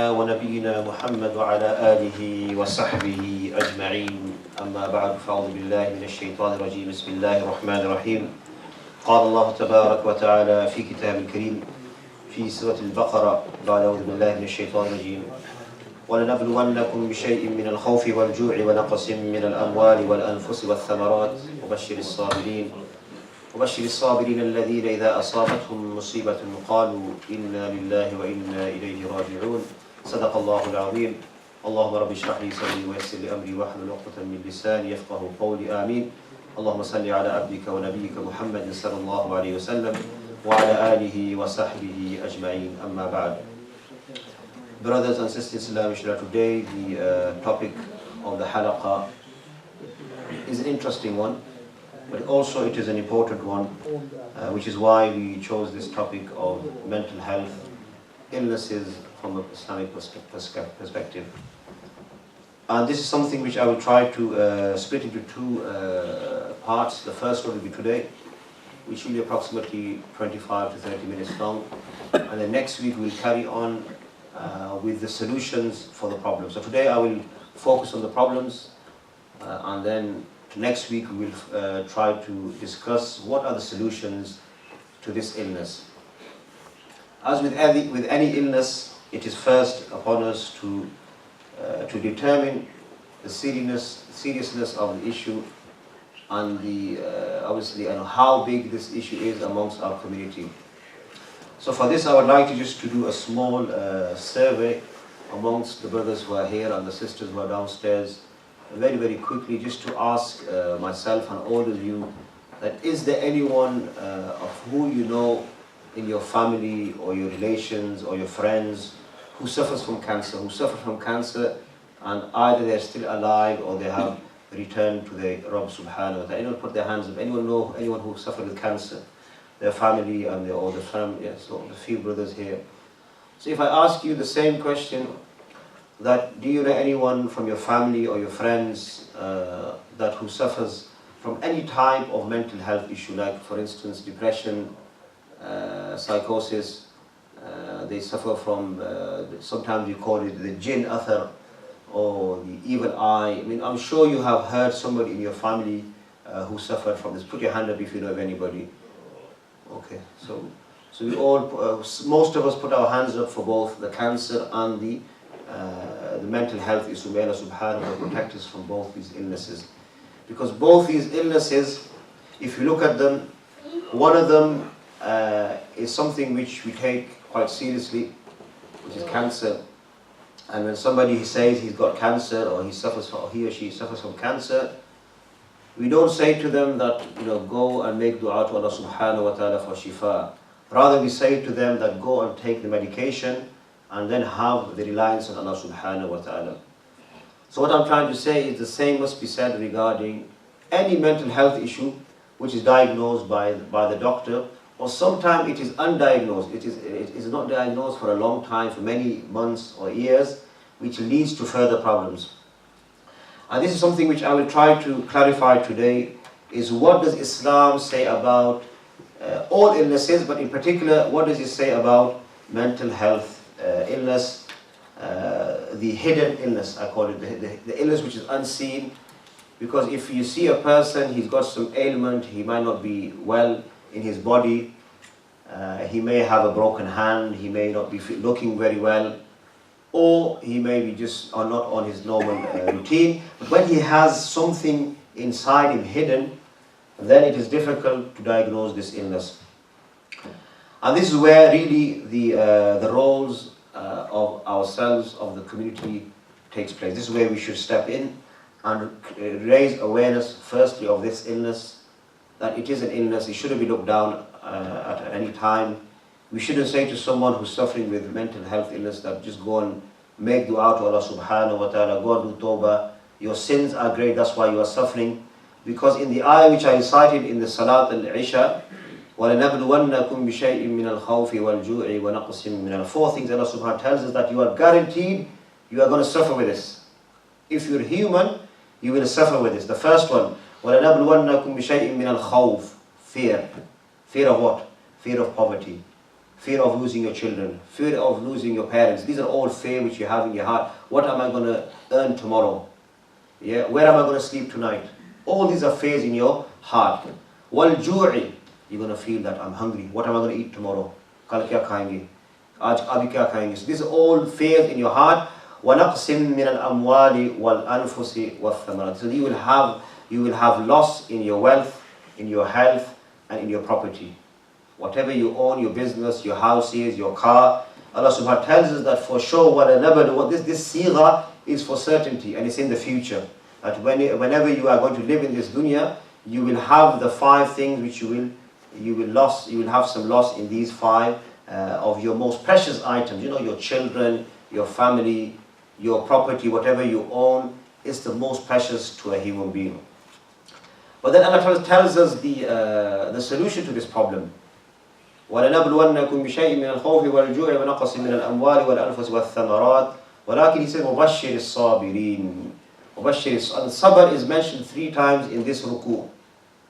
ونبينا محمد وعلى آله وصحبه أجمعين أما بعد فأعوذ بالله من الشيطان الرجيم بسم الله الرحمن الرحيم قال الله تبارك وتعالى في كتاب الكريم في سورة البقرة بعد أعوذ بالله من الشيطان الرجيم ولنبلونكم بشيء من الخوف والجوع ونقص من الأموال والأنفس والثمرات وبشر الصابرين الذين إذا أصابتهم مصيبة قالوا إنا لله وإنا إليه راجعون صدق الله العظيم اللهم رب اشرح لي صدري ويسر لي أمري واحلل عقدة من لساني يفقهوا قولي آمين اللهم صل على عبدك ونبيك محمد صلى الله عليه وسلم وعلى آله وصحبه أجمعين أما بعد. Brothers and sisters in Islam, today the topic of the halaqah is an interesting one, but also it is an important one, which is why we chose this topic of mental health, illnesses from an Islamic perspective. And this is something which I will try to split into two parts. The first one will be today, which will be approximately 25 to 30 minutes long. And then next week we'll carry on with the solutions for the problem. So today I will focus on the problems, and then next week we will try to discuss what are the solutions to this illness. As with any illness, it is first upon us to determine the seriousness of the issue and obviously how big this issue is amongst our community. So for this I would like to do a small survey amongst the brothers who are here and the sisters who are downstairs, very, very quickly, just to ask myself and all of you that is there anyone of who you know in your family or your relations or your friends who suffers from cancer, and either they're still alive or they have returned to the Rabb subhanahu wa ta'ala. Anyone put their hands up? Anyone know anyone who suffered with cancer? Their family and the family, yes, so a few brothers here. So if I ask you the same question, that do you know anyone from your family or your friends that who suffers from any type of mental health issue, like for instance depression, psychosis, they suffer from, sometimes we call it the jinn athar or the evil eye. I mean, I'm sure you have heard somebody in your family who suffered from this. Put your hand up if you know of anybody. Okay, so we all, most of us put our hands up for both the cancer and the mental health issue. May Allah subhanahu wa ta'ala protect us from both these illnesses. Because both these illnesses, if you look at them, one of them is something which we take quite seriously, which is cancer. And when somebody says he's got cancer or he or she suffers from cancer, we don't say to them that, go and make dua to Allah subhanahu wa ta'ala for shifa. Rather we say to them that go and take the medication and then have the reliance on Allah subhanahu wa ta'ala. So what I'm trying to say is the same must be said regarding any mental health issue which is diagnosed by the doctor, or sometimes it is undiagnosed. It is not diagnosed for a long time, for many months or years, which leads to further problems. And this is something which I will try to clarify today, is what does Islam say about all illnesses, but in particular, what does it say about mental health illness, the hidden illness, I call it, the illness which is unseen. Because if you see a person, he's got some ailment, he might not be well in his body, he may have a broken hand, he may not be looking very well, or he may be just not on his normal routine. But when he has something inside him hidden, then it is difficult to diagnose this illness. And this is where really the roles of ourselves, of the community, takes place. This is where we should step in and raise awareness, firstly, of this illness, that it is an illness. It shouldn't be looked down at any time. We shouldn't say to someone who's suffering with mental health illness that just go and make dua to Allah subhanahu wa ta'ala, go and do tawbah. Your sins are great, that's why you are suffering. Because in the ayah which I recited in the Salat al-Isha, وَلَنَبْلُوَنَّكُمْ بِشَيْءٍ مِّنَ الْخَوْفِ وَالْجُوعِ وَنَقْصٍ مِّنَ four things Allah subhanahu wa ta'ala tells us that you are guaranteed you are going to suffer with this. If you're human, you will suffer with this. The first one, وَلَنَبْلُوَنَّكُمْ بِشَيْءٍ مِّنَ الْخَوْفِ, fear. Fear of what? Fear of poverty. fear of losing your children, fear of losing your parents. These are all fear which you have in your heart. What am I going to earn tomorrow? Yeah, where am I going to sleep tonight? All these are fears in your heart. Wal-ju'i, you're going to feel that I'm hungry. What am I going to eat tomorrow? Kal kya khayenge? Aaj abhi kya khayenge? So these are all fears in your heart. وَنَقْسٍ مِّنَ الْأَمْوَالِ وَالْأَنفُسِ وَالثَّمَرَاتِ. So you will have loss in your wealth, in your health, and in your property. Whatever you own, your business, your houses, your car, Allah subhanahu wa ta'ala tells us that for sure, what this sigha is for certainty, and it's in the future. That whenever you are going to live in this dunya, you will have the 5 things which you will have some loss in these 5 of your most precious items. You know, your children, your family, your property, whatever you own, is the most precious to a human being. But then Allah tells us the solution to this problem. وَلَنَبْلُوَنَّكُمْ بِشَيْءٍ مِنَ الْخَوْفِ وَالْجُوعِ وَنَقْصٍ مِنَ الْأَمْوَالِ وَالْأَنفُسِ وَالثَّمَرَاتِ ولكن he said وَبَشِّرِ الصَّابِرِينَ. And sabr is mentioned 3 times in this ruku.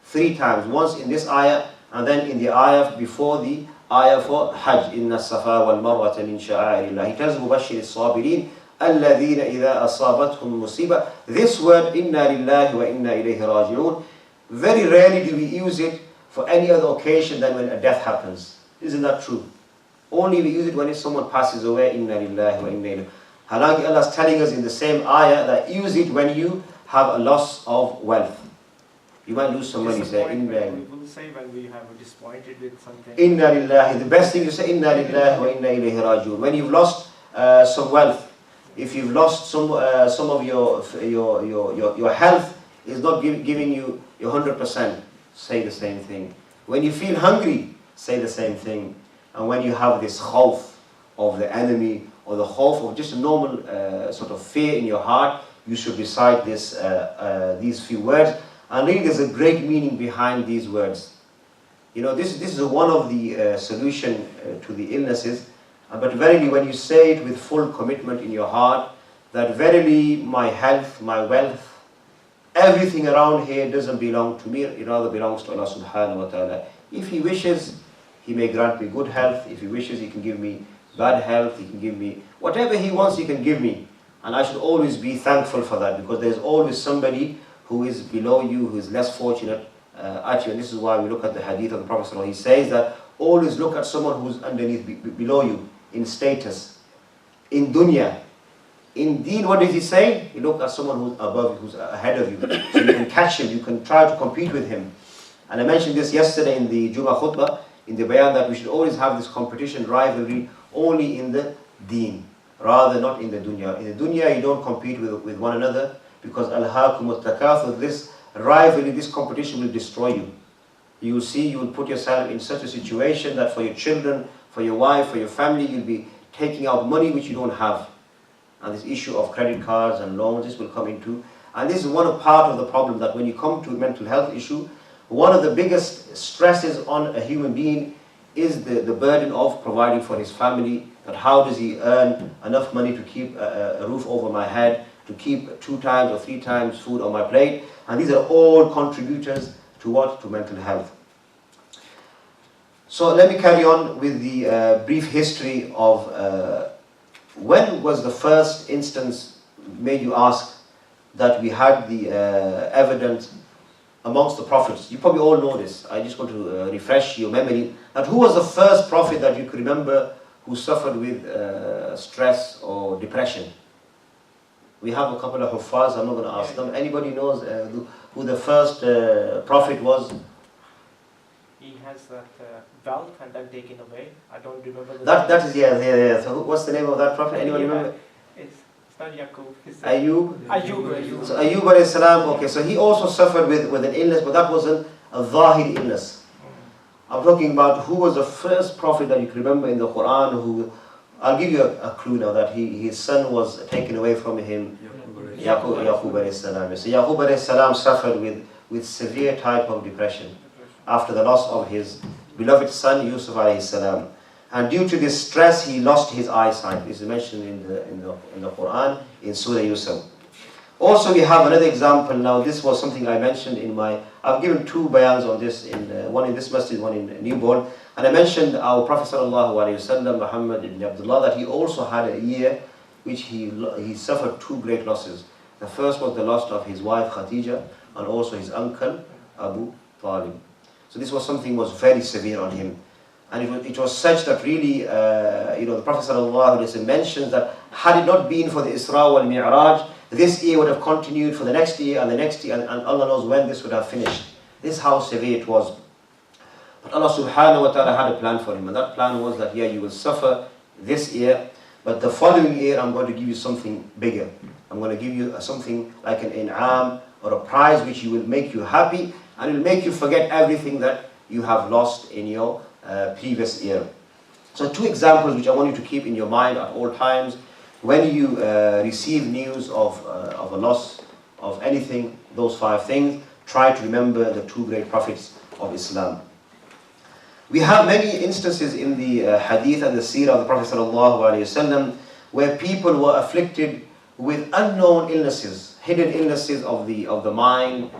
3 times. Once in this ayah, and then in the ayah before the ayah for Hajj. إِنَّ الصَّفَا وَالْمَرْوَةَ مِنْ شَعَائِرِ اللَّهِ. He tells مُبَشِّرِ الصَّابِرِينَ الَّذِينَ إِذَا أَصَابَتْهُمْ مُصِيبَةٌ. This word إِنَّا لِلَّهِ وَإِنَّا إِلَيْهِ راجعون. Very rarely do we use it for any other occasion than when a death happens. Isn't that true? Only we use it when someone passes away. Inna lillahi wa inna ilayhi. Halaki, Allah is telling us in the same ayah that use it when you have a loss of wealth. You might lose some money. Say inna. We will say when we have disappointed with something. Inna lillahi. The best thing you say inna lillahi wa inna ilayhi rajiun. When you've lost some wealth, if you've lost some of your health is not giving you your 100%, say the same thing. When you feel hungry, say the same thing. And when you have this khawf of the enemy, or the khawf of just a normal sort of fear in your heart, you should recite these few words. And really there's a great meaning behind these words. You know, this is one of the solution to the illnesses. But verily, when you say it with full commitment in your heart, that verily my health, my wealth, everything around here doesn't belong to me, it rather belongs to Allah subhanahu wa ta'ala. If He wishes, He may grant me good health. If He wishes, He can give me bad health. He can give me whatever He wants, He can give me. And I should always be thankful for that, because there's always somebody who is below you, who is less fortunate at you. And this is why we look at the hadith of the Prophet ﷺ. He says that always look at someone who's underneath, below you, in status, in dunya. In deen, what does he say? You look at someone who's above you, who's ahead of you. So you can catch him, you can try to compete with him. And I mentioned this yesterday in the Jummah khutbah, in the bayan, that we should always have this competition, rivalry, only in the deen, rather not in the dunya. In the dunya, you don't compete with one another, because al-hakum al-takathur, this rivalry, this competition will destroy you. You will see, you will put yourself in such a situation that for your children, for your wife, for your family, you'll be taking out money which you don't have. And this issue of credit cards and loans, this will come into. And this is one part of the problem, that when you come to a mental health issue, one of the biggest stresses on a human being is the burden of providing for his family. That how does he earn enough money to keep a roof over my head, to keep 2 times or 3 times food on my plate. And these are all contributors to what? To mental health. So let me carry on with the brief history of when was the first instance, made you ask, that we had the evidence amongst the prophets. You probably all know this. I just want to refresh your memory. That who was the first prophet that you could remember who suffered with stress or depression? We have a couple of huffaz, I'm not going to ask them. Anybody knows who the first prophet was? He has that wealth and then taken away. I don't remember the That is, yeah. So what's the name of that prophet? Anyone remember? It's not Yaqub. Ayub? So Ayub alayhi salam, okay, so he also suffered with an illness, but that wasn't a zahir illness. I'm talking about who was the first prophet that you can remember in the Quran who, I'll give you a clue now, that his son was taken away from him. Yaqub alayhi salam. So Yaqub alayhi salam suffered with severe type of depression after the loss of his beloved son Yusuf alayhi salam. And due to this stress, he lost his eyesight. This is mentioned in the Quran, in Surah Yusuf. Also, we have another example now. This was something I mentioned in my, I've given two bayans on this, one in this masjid, one in Newborn. And I mentioned our Prophet ﷺ, Muhammad ibn Abdullah, that he also had a year which he suffered two great losses. The first was the loss of his wife Khadija and also his uncle Abu Talib. So this was something was very severe on him. And it was such that really, the Prophet ﷺ mentions that had it not been for the Isra wal Mi'raj, this year would have continued for the next year and the next year, and Allah knows when this would have finished. This is how severe it was. But Allah subhanahu wa ta'ala had a plan for him, and that plan was that, yeah, you will suffer this year, but the following year I'm going to give you something bigger. I'm going to give you something like an in'am or a prize which will make you happy, and it will make you forget everything that you have lost in your previous year. So two examples which I want you to keep in your mind at all times. When you receive news of a loss of anything, those five things, try to remember the two great prophets of Islam. We have many instances in the hadith and the seerah of the Prophet ﷺ where people were afflicted with unknown illnesses, hidden illnesses of the mind.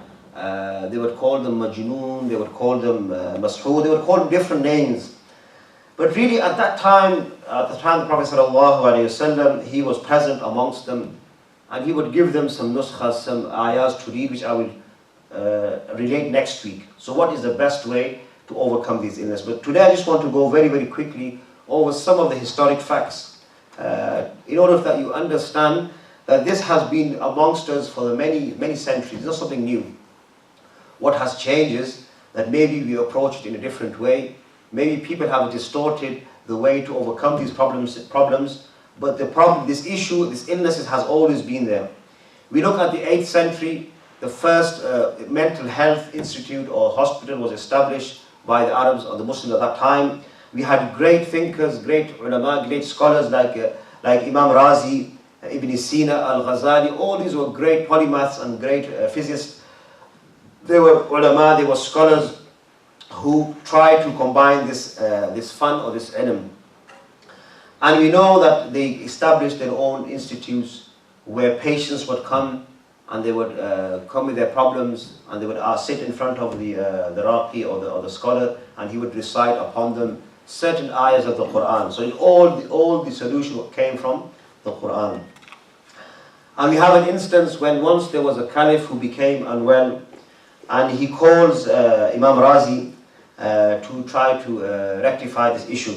They would call them majnoon, they would call them mashoor, they would call them different names. But really at the time the Prophet ﷺ, he was present amongst them, and he would give them some nuskhas, some ayahs to read, which I will relate next week. So what is the best way to overcome these illnesses? But today I just want to go very, very quickly over some of the historic facts in order that you understand that this has been amongst us for the many, many centuries. It's not something new. What has changed is that maybe we approach it in a different way. Maybe people have distorted the way to overcome these problems, but the problem, this issue, this illness has always been there. We look at the 8th century, the first mental health institute or hospital was established by the Arabs or the Muslims at that time. We had great thinkers, great ulama, great scholars like Imam Razi, Ibn Sina, Al-Ghazali. All these were great polymaths and great physicists. They were ulama, they were scholars who tried to combine this fun or this ilm. And we know that they established their own institutes where patients would come and they would come with their problems, and they would sit in front of the raqi or the scholar, and he would recite upon them certain ayahs of the Quran. So all the solution came from the Quran. And we have an instance when once there was a caliph who became unwell, and he calls Imam Razi to try to rectify this issue.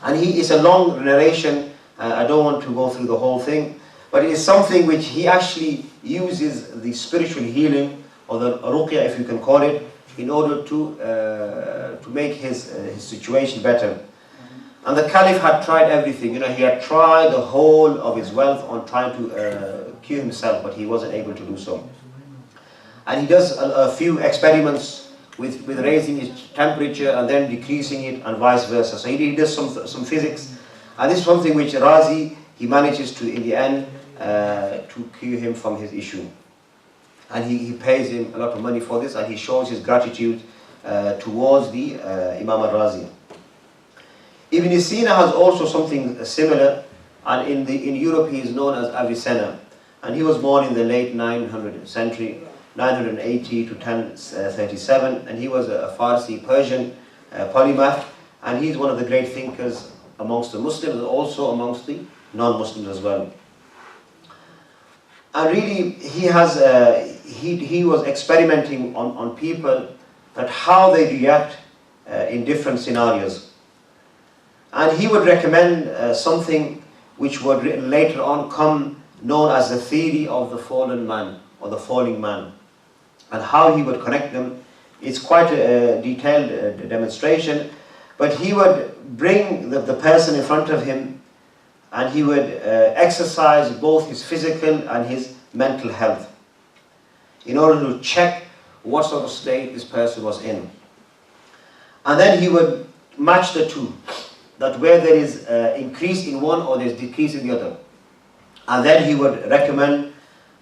And it's a long narration, I don't want to go through the whole thing, but it is something which he actually uses the spiritual healing, or the ruqya if you can call it, in order to make his situation better. And the caliph had tried everything, he had tried the whole of his wealth on trying to cure himself, but he wasn't able to do so. And he does a few experiments with raising his temperature and then decreasing it, and vice versa. So he does some physics, and this is something which Razi, he manages to, in the end, to cure him from his issue. And he pays him a lot of money for this, and he shows his gratitude towards the Imam al-Razi. Ibn Sina has also something similar, and in Europe he is known as Avicenna, and he was born in the late 900th century, 980 to 1037, and he was a Farsi Persian polymath, and he's one of the great thinkers amongst the Muslims and also amongst the non-Muslims as well. And really he was experimenting on people, that how they react in different scenarios. And he would recommend something which would later on come known as the theory of the fallen man, or the falling man. And how he would connect them, it's quite a detailed demonstration, but he would bring the person in front of him, and he would exercise both his physical and his mental health in order to check what sort of state this person was in. And then he would match the two, that where there is increase in one or there is decrease in the other. And then he would recommend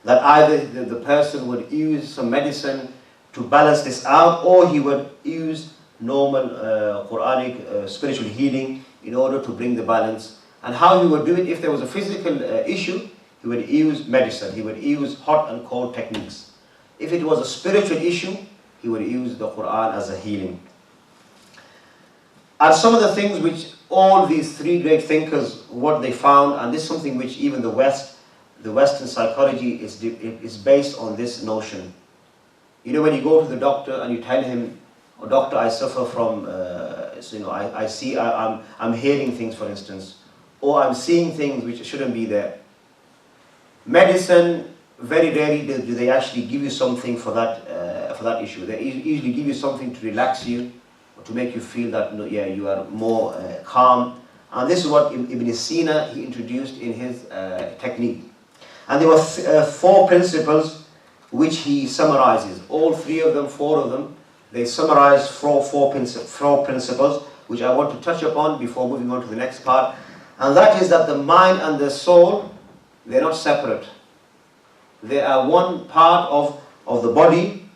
that either the person would use some medicine to balance this out, or he would use normal Quranic spiritual healing in order to bring the balance. And how he would do it, if there was a physical issue, he would use medicine, he would use hot and cold techniques. If it was a spiritual issue, he would use the Quran as a healing. And some of the things which all these three great thinkers, what they found, and this is something which even the Western psychology is based on this notion. You know, when you go to the doctor and you tell him, oh, doctor, I suffer from, I'm hearing things, for instance, or I'm seeing things which shouldn't be there. Medicine, very rarely do they actually give you something for that issue. They usually give you something to relax you, or to make you feel that you are more calm. And this is what Ibn Sina he introduced in his technique. And there were four principles which he summarizes. All three of them, four of them, they summarize four principles, which I want to touch upon before moving on to the next part. And that is that the mind and the soul, they're not separate. They are one part of the body.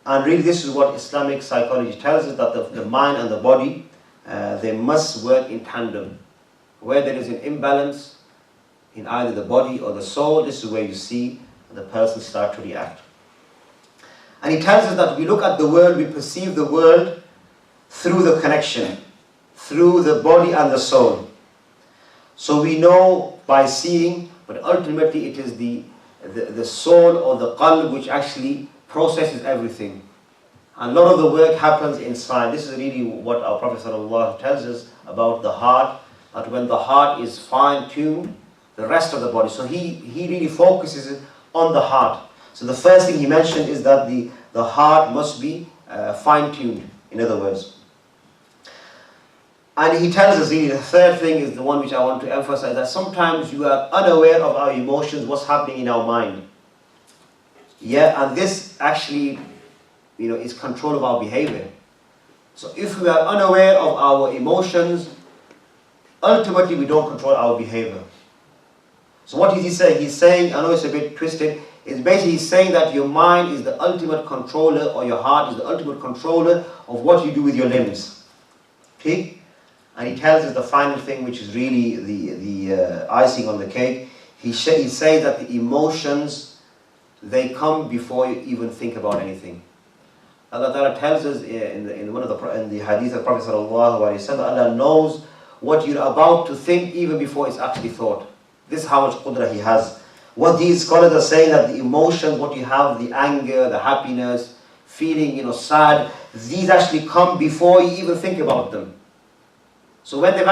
And really this is what Islamic psychology tells us, that the mind and the body, they must work in tandem. Where there is an imbalance in either the body or the soul, this is where you see the person start to react. And he tells us that we look at the world, we perceive the world through the connection, through the body and the soul. So we know by seeing, but ultimately it is the soul or the qalb which actually processes everything. And a lot of the work happens inside. This is really what our Prophet ﷺ tells us about the heart, that when the heart is fine-tuned, the rest of the body. So he really focuses on the heart. So the first thing he mentioned is that the heart must be fine-tuned, in other words. And he tells us really the third thing is the one which I want to emphasize, that sometimes you are unaware of our emotions, what's happening in our mind. Yeah, and this actually, is control of our behavior. So if we are unaware of our emotions, ultimately we don't control our behavior. So what is he saying? He's saying, I know it's a bit twisted, it's basically saying that your mind is the ultimate controller, or your heart is the ultimate controller of what you do with your limbs. Okay? And he tells us the final thing, which is really the icing on the cake. He says that the emotions, they come before you even think about anything. Allah Ta'ala tells us in the hadith of Prophet Sallallahu Alaihi Wasallam, Allah knows what you're about to think even before it's actually thought. This is how much qudra He has. What these scholars are saying, that the emotions, what you have, the anger, the happiness, feeling, sad, these actually come before you even think about them. So when you're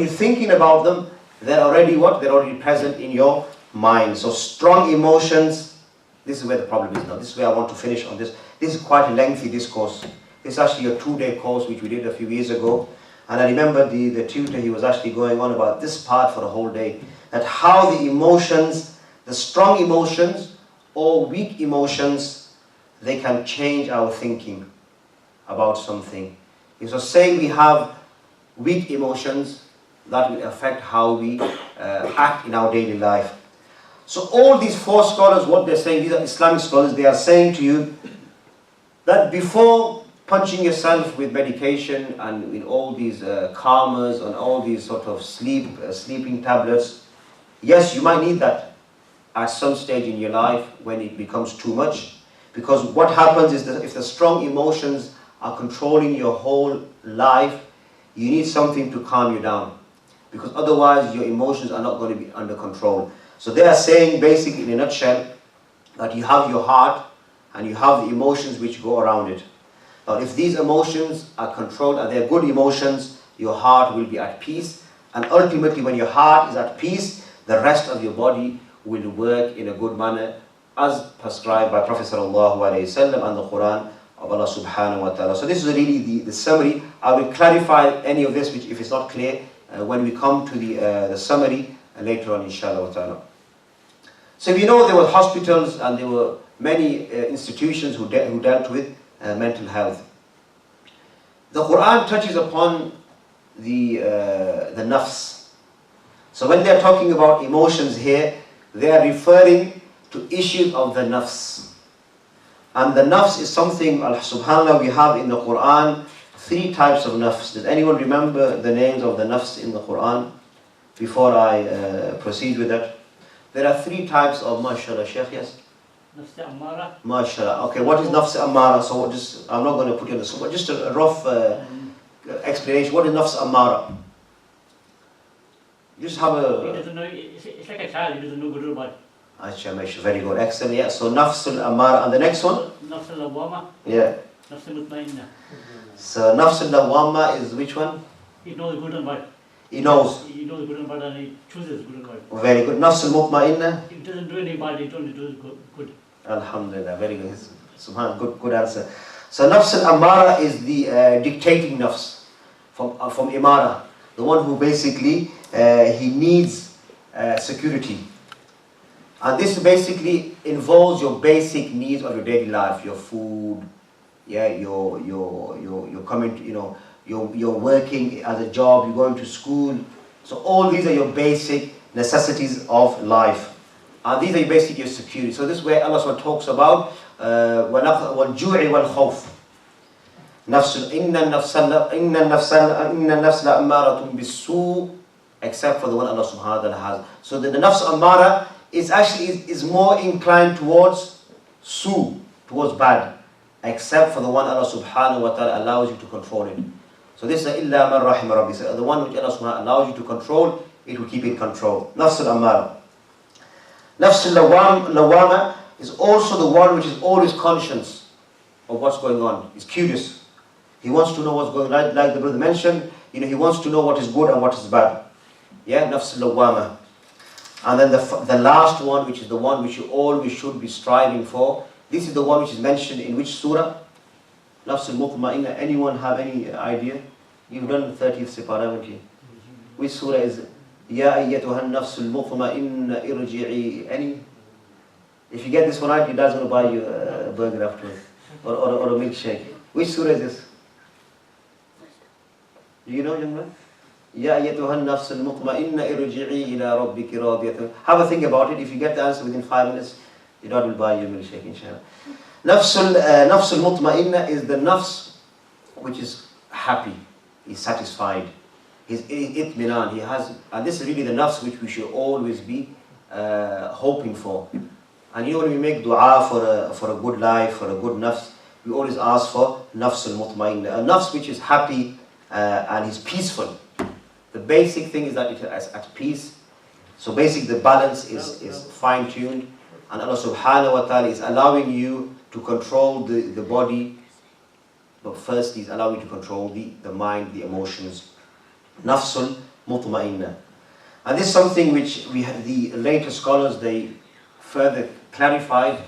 thinking about them, they're already what? They're already present in your mind. So strong emotions, this is where the problem is now. This is where I want to finish on this. This is quite a lengthy discourse. This is actually a 2-day course which we did a few years ago. And I remember the tutor, he was actually going on about this part for a whole day. That how the emotions, the strong emotions or weak emotions, they can change our thinking about something. So say we have weak emotions, that will affect how we act in our daily life. So all these four scholars, what they're saying, these are Islamic scholars, they are saying to you that before punching yourself with medication and with all these calmers and all these sort of sleeping tablets, yes, you might need that at some stage in your life when it becomes too much. Because what happens is that if the strong emotions are controlling your whole life, you need something to calm you down. Because otherwise your emotions are not going to be under control. So they are saying basically in a nutshell that you have your heart and you have the emotions which go around it. Now if these emotions are controlled and they're good emotions, your heart will be at peace. And ultimately when your heart is at peace, the rest of your body will work in a good manner as prescribed by Prophet Sallallahu Alaihi Wasallam and the Quran of Allah Subhanahu Wa Ta'ala. So this is really the summary. I will clarify any of this which if it's not clear when we come to the summary later on, inshallah ta'ala. So we know there were hospitals and there were many institutions who dealt with mental health. The Quran touches upon the nafs. So when they are talking about emotions here, they are referring to issues of the nafs. And the nafs is something, subhanAllah, we have in the Quran 3 types of nafs. Does anyone remember the names of the nafs in the Quran? before I proceed with that. There are 3 types of mashallah, Sheikh, yes? Nafs Ammara. Mashallah. Okay, what is nafs ammara? So just, I'm not going to put you on the spot, just a rough explanation. What is nafs ammara? You just have He a... doesn't know, it's like a child, he doesn't know good or bad. Acha, very good, excellent, yeah. So nafsul ammara, and the next one? Nafs al-Lawwama. Yeah. Nafs al-Mutmainna. So nafsul lawwama is which one? He knows good and bad. He knows. He knows good and bad and he chooses good and bad. Very good. Nafsul mutmainna? He doesn't do any bad, he only does good. Alhamdulillah, very good. Subhan, good answer. So nafs al-ammara is the dictating nafs from imara, the one who basically he needs security, and this basically involves your basic needs of your daily life, your food, yeah, your coming, you're working as a job, you're going to school. So all these are your basic necessities of life. And these are basically your security. So this is where Allah SWT talks about وَالْجُوعِ وَالْخَوْفِ إِنَّ النَّفْسَ لَأَمَّارَةٌ بِالسُّوءِ, except for the one Allah subhanahu wa ta'ala has. So the nafs ammara is actually is more inclined towards su, towards bad, except for the one Allah subhanahu wa ta'ala allows you to control it. So this is إِلَّا مَنْ رَحِمَ رَبِّي. So the one which Allah subhanahu wa ta'ala allows you to control, it will keep in control. Nafs al-ammara. Nafs al-lawwama is also the one which is always conscious of what's going on. He's curious. He wants to know what's going on. Like the brother mentioned, he wants to know what is good and what is bad. Yeah, nafs al-lawwama. And then the last one, which is the one which you always should be striving for. This is the one which is mentioned in which surah? Nafs al-mutma'inna. Anyone have any idea? You've done the 30th Sipara, haven't you? Which surah is it? Ya ayyatuhan nafsul mutma'inna irji'i. Any? If you get this one right, your dad's going to buy you a burger afterwards. Or a milkshake. Which surah is this? Do you know, young man? Ya ayyatuhan nafsul mutma'inna irji'i ila rabbiki radiyatan. Have a think about it. If you get the answer within 5 minutes, your dad will buy you a milkshake, inshallah. Nafsul mutma'inna is the nafs which is happy, is satisfied. His itminan, he has, and this is really the nafs which we should always be hoping for. And when we make dua for a good life, for a good nafs, we always ask for nafs al-mutmainna, a nafs which is happy and is peaceful. The basic thing is that it is at peace. So basically the balance is fine-tuned, and Allah subhanahu wa ta'ala is allowing you to control the body, but first He's allowing you to control the mind, the emotions. Nafsul mutma'inna. And this is something which the later scholars, they further clarified,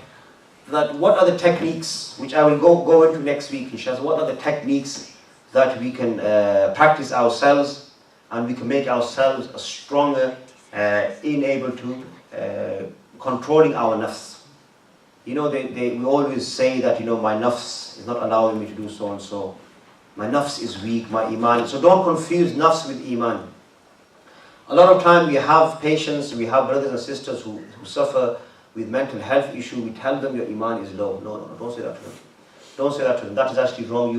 that what are the techniques, which I will go into next week, inshallah, what are the techniques that we can practice ourselves, and we can make ourselves stronger in able to controlling our nafs. We always say that, my nafs is not allowing me to do so and so. My nafs is weak, my iman. So don't confuse nafs with iman. A lot of time we have patients, we have brothers and sisters who suffer with mental health issue. We tell them your iman is low. No, don't say that to them. Don't say that to them. That is actually wrong.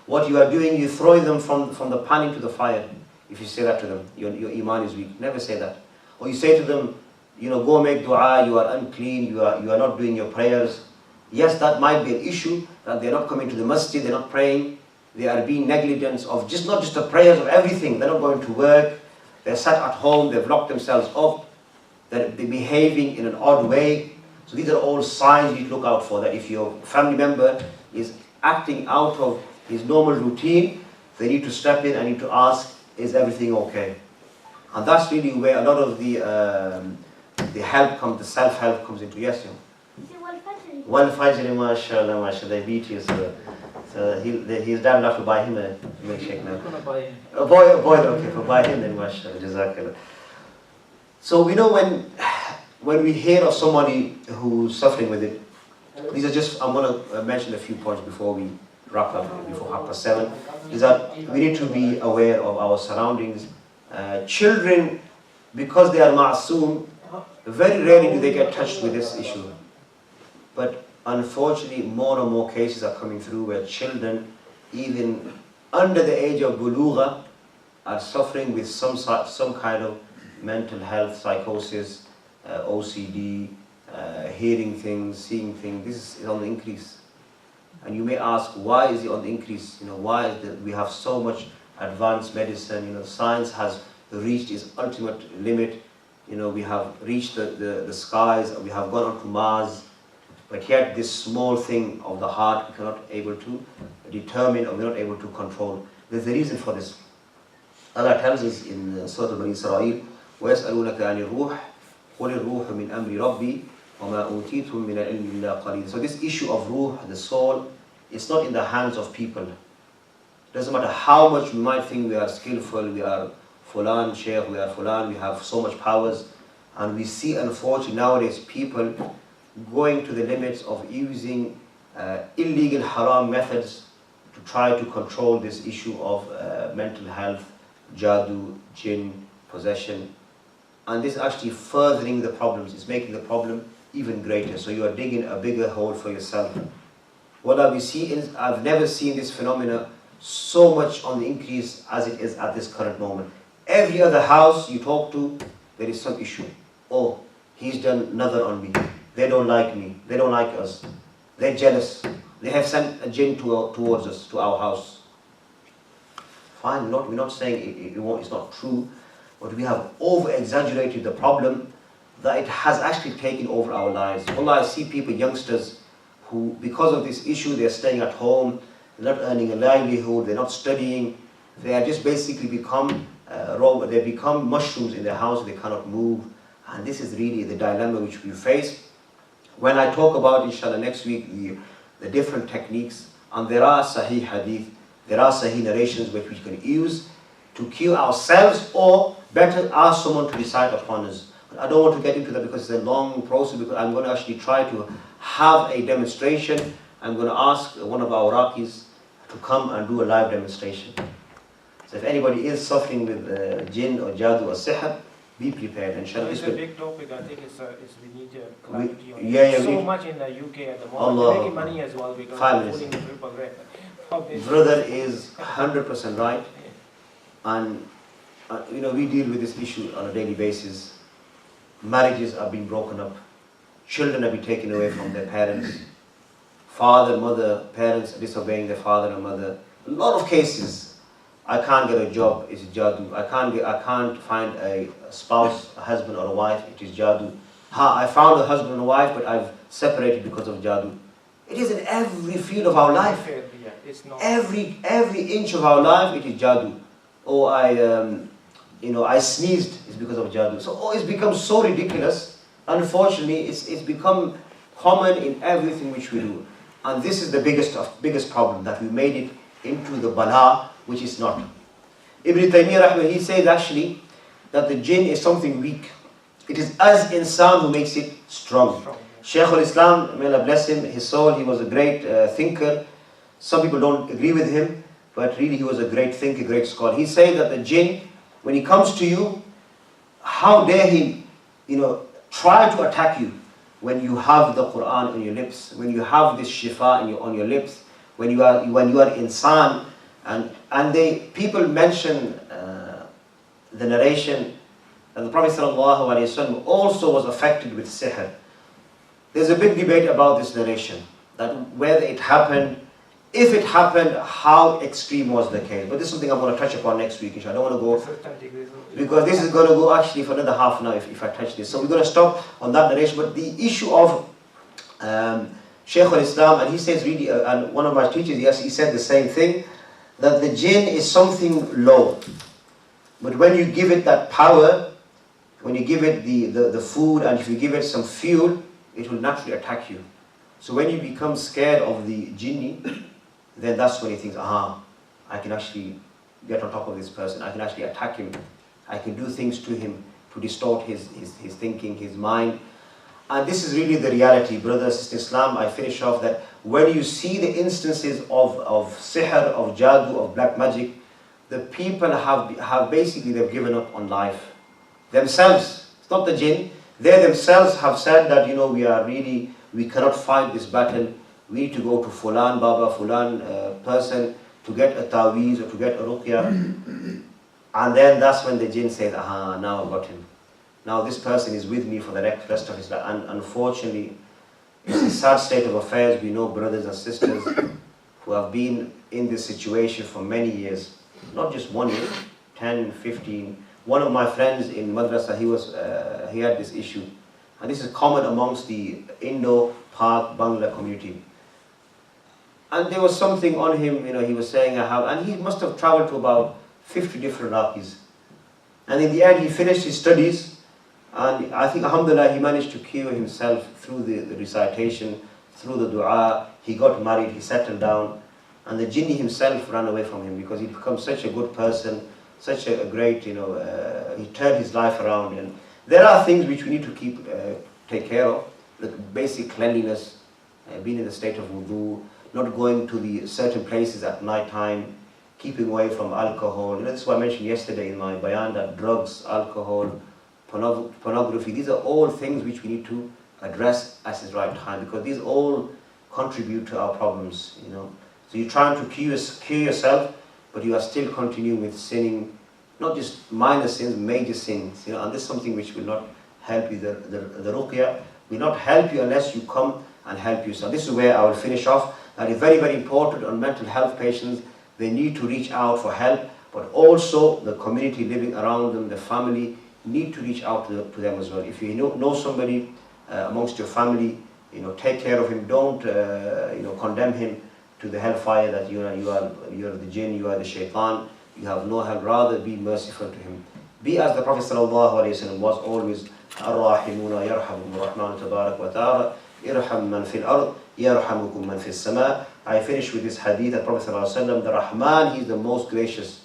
What you are doing, you're throwing them from the pan into the fire. If you say that to them, your iman is weak. Never say that. Or you say to them, go make dua, you are unclean, you are not doing your prayers. Yes, that might be an issue, that they're not coming to the masjid, they're not praying. They are being negligent of not just the prayers, of everything. They're not going to work. They're sat at home. They've locked themselves up. They're behaving in an odd way. So these are all signs you need to look out for. That if your family member is acting out of his normal routine, they need to step in and need to ask, is everything okay? And that's really where a lot of the help comes, the self-help comes into. Yes, Wal Fajr, mashallah, they beat you. So his dad will have to buy him a milkshake now. I'm going to buy him. A boy, okay, for buy him then, mashallah, jazakallah. So when we hear of somebody who's suffering with it, these are just, I'm going to mention a few points before we wrap up, before 7:30, is that we need to be aware of our surroundings. Children, because they are ma'soom, very rarely do they get touched with this issue. But unfortunately, more and more cases are coming through where children, even under the age of bulugha, are suffering with some kind of mental health, psychosis, OCD, hearing things, seeing things. This is on the increase. And you may ask, why is it on the increase? Why is that we have so much advanced medicine? Science has reached its ultimate limit. We have reached the skies, we have gone onto Mars, but yet this small thing of the heart we cannot able to determine, or we're not able to control. There's a reason for this. Allah tells us in Surah Bani Israel, وَيَسْأَلُونَكَ عَنِ الرُّوحِ قُلِ الرُّوحُ مِنْ أَمْرِ رَبِّي وَمَا أُوتِيتُم مِنَ الْعِلْمِ إِلَّا قَلِيلًا. So this issue of ruh, the soul, it's not in the hands of people. It doesn't matter how much we might think we are skillful, we are fulan sheikh, we are fulan, we have so much powers, and we see unfortunately nowadays people going to the limits of using illegal haram methods to try to control this issue of mental health, jadoo, jinn, possession. And this is actually furthering the problems. It's making the problem even greater. So you are digging a bigger hole for yourself. What we see is, I've never seen this phenomena so much on the increase as it is at this current moment. Every other house you talk to, there is some issue. Oh, he's done another on me. They don't like me. They don't like us. They're jealous. They have sent a jinn towards us, to our house. Fine, we're not saying it's not true, but we have over-exaggerated the problem that it has actually taken over our lives. Allah, I see people, youngsters, who, because of this issue, they're staying at home, they're not earning a livelihood, they're not studying, they are just basically become they become mushrooms in their house, they cannot move. And this is really the dilemma which we face. When I talk about, inshallah, next week, the different techniques, and there are sahih hadith, there are sahih narrations which we can use to cure ourselves, or better ask someone to decide upon us. But I don't want to get into that because it's a long process, because I'm going to actually try to have a demonstration. I'm going to ask one of our Iraqis to come and do a live demonstration. So if anybody is suffering with jinn or jadoo or sihr, be prepared. Inshallah, it's a big topic. I think we need clarity on it. Yeah, so much in the UK at the moment. They're making money as well because they're pulling the triple rate. Brother is 100% right. And we deal with this issue on a daily basis. Marriages are being broken up. Children are being taken away from their parents. Father, mother, parents are disobeying their father and mother. A lot of cases. I can't get a job, it's jadoo. I can't find a spouse, a husband or a wife, it is jadoo. I found a husband and a wife, but I've separated because of jadoo. It is in every field of our life. It's not. Every inch of our life, it is jadoo. Oh, I sneezed, it's because of jadoo. So it's become so ridiculous. Unfortunately, it's become common in everything which we do. And this is the biggest problem, that we made it into the bala, which is not. Ibn Taymiyyah, he says actually that the jinn is something weak. It is us insan who makes it strong. Shaykh al-Islam, may Allah bless him, his soul, he was a great thinker. Some people don't agree with him, but really he was a great thinker, great scholar. He said that the jinn, when he comes to you, how dare he, try to attack you when you have the Quran on your lips, when you have this shifa on your lips, when you are insan. And people mention the narration that the Prophet ﷺ also was affected with sihr. There's a big debate about this narration, that whether it happened, if it happened, how extreme was the case. But this is something I'm going to touch upon next week. I don't want to go, because this is going to go actually for another half an hour if I touch this. So we're going to stop on that narration. But the issue of Shaykh al-Islam, and he says really, and one of my teachers, he said the same thing, that the jinn is something low. But when you give it that power, when you give it the food, and if you give it some fuel, it will naturally attack you. So when you become scared of the jinni, then that's when he thinks, I can actually get on top of this person, I can actually attack him, I can do things to him to distort his thinking, his mind. And this is really the reality, brothers, sisters, Islam. I finish off that when you see the instances of sihr, of jadoo, of black magic, the people have basically, they've given up on life. Themselves, it's not the jinn, they themselves have said that, we cannot fight this battle. We need to go to Fulan Baba, Fulan person to get a taweez or to get a ruqya. And then that's when the jinn says, aha, now I've got him. Now this person is with me for the rest of his life. And unfortunately, it's a sad state of affairs. We know brothers and sisters who have been in this situation for many years. Not just 1 year, 10, 15. One of my friends in madrasa, he had this issue. And this is common amongst the Indo-Pak Bangla community. And there was something on him, he was saying, and he must have traveled to about 50 different Iraqis. And in the end, he finished his studies, and I think, alhamdulillah, he managed to cure himself through the recitation, through the dua. He got married, he settled down, and the jinni himself ran away from him because he'd become such a good person, such a great, he turned his life around. And there are things which we need to take care of, like basic cleanliness, being in the state of wudu, not going to the certain places at night time, keeping away from alcohol. That's what I mentioned yesterday in my bayan, that drugs, alcohol, pornography, these are all things which we need to address at the right time, because these all contribute to our problems. So you're trying to cure yourself, but you are still continuing with sinning, not just minor sins, major sins. And this is something which will not help you. The ruqya will not help you unless you come and help yourself. This is where I will finish off. That is very, very important on mental health patients. They need to reach out for help, but also the community living around them, the family, need to reach out to them as well. If you know somebody amongst your family, take care of him. Don't condemn him to the hellfire that you are the jinn, you are the shaitan, you have no help. Rather be merciful to him. Be as the Prophet ﷺ was always, Ar-Rahimuna yarhamuhum Rahman tabarak wa ta'ala, irham man fil ard, yarhamukum man fil sama. I finish with this hadith that Prophet ﷺ, the Rahman, he is the most gracious.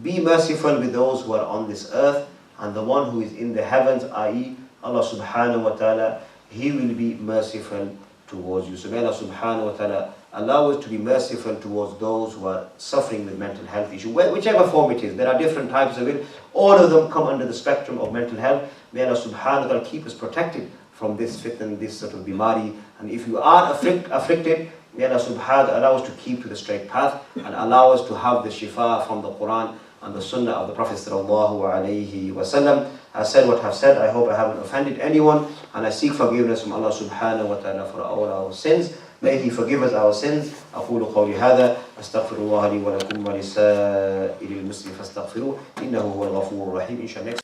Be merciful with those who are on this earth, and the one who is in the heavens, i.e. Allah subhanahu wa ta'ala, he will be merciful towards you. So may Allah subhanahu wa ta'ala allow us to be merciful towards those who are suffering with mental health issues, whichever form it is. There are different types of it. All of them come under the spectrum of mental health. May Allah subhanahu wa ta'ala keep us protected from this fitna, this sort of bimari. And if you are afflicted, may Allah subhanahu wa ta'ala allow us to keep to the straight path and allow us to have the shifa from the Quran and the Sunnah of the Prophet sallallahu alaihi wasallam. I said what I have said. I hope I haven't offended anyone, and I seek forgiveness from Allah subhanahu wa ta'ala for all our sins. May He forgive us our sins. أقول قولي هذا أستغفر الله لي ولكم ولسائر المسلمين فاستغفروه إنه هو الغفور الرحيم. إن شاء الله.